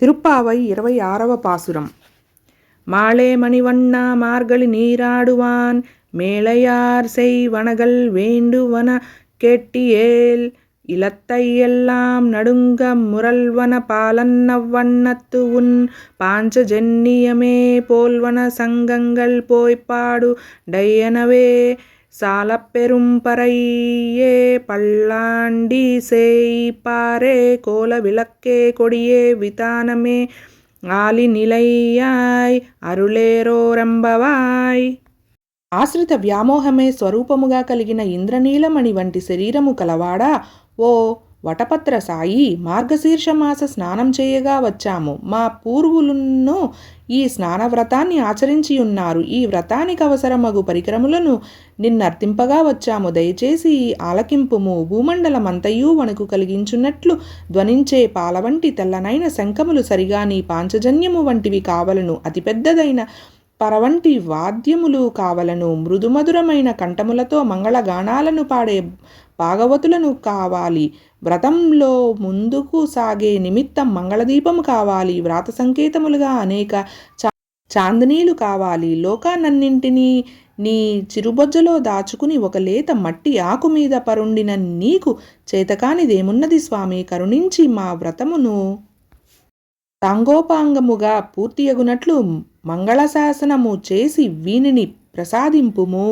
திருப்பாவை 26వ பாசுரம். மாலே மணிவண்ணா மார்கழி நீராடுவான் மேலையார் செய்வனகள் வேண்டுவன கேட்டியேல் இலத்தை எல்லாம் நடுங்க முரல்வன பாலன்னவ்வண்ணத்து உன் பாஞ்சஜன்னியமே போல்வன சங்கங்கள் போய்ப்பாடு டையனவே சாலப்பெரும் பறையே பல்லாண்டி சேய்ப்பாரே கோல விளக்கே கொடியே விதானமே ఆలి నిలయ్యాయ్ అరుళేరోరంబవాయ్. ఆశ్రిత వ్యామోహమే స్వరూపముగా కలిగిన ఇంద్రనీలమణి వంటి శరీరము కలవాడా, ఓ వటపత్ర సాయి, మార్గశీర్ష మాస స్నానం చేయగా వచ్చాము. మా పూర్వులను ఈ స్నానవ్రతాన్ని ఆచరించియున్నారు. ఈ వ్రతానికి అవసరమగు పరికరములను నిన్నర్తింపగా వచ్చాము. దయచేసి ఆలకింపుము. భూమండలమంతయు వణుకు కలిగించున్నట్లు ధ్వనించే పాల వంటి తెల్లనైన శంఖములు సరిగా నీ పాంచజన్యము వంటివి కావలను. అతిపెద్దదైన పరవంటి వాద్యములు కావలను. మృదుమధురమైన కంఠములతో మంగళగానాలను పాడే భాగవతులను కావాలి. వ్రతంలో ముందుకు సాగే నిమిత్తం మంగళదీపము కావాలి. వ్రాత సంకేతములుగా అనేక చాందనీలు కావాలి. లోకానన్నింటినీ నీ చిరుబొజ్జలో దాచుకుని ఒక లేత మట్టి ఆకు మీద పరుండిన నీకు చేతకానిదేమున్నది స్వామి? కరుణించి మా వ్రతమును సాంగోపాంగముగా పూర్తియగునట్లు మంగళశాసనము చేసి వీనిని ప్రసాదింపుము.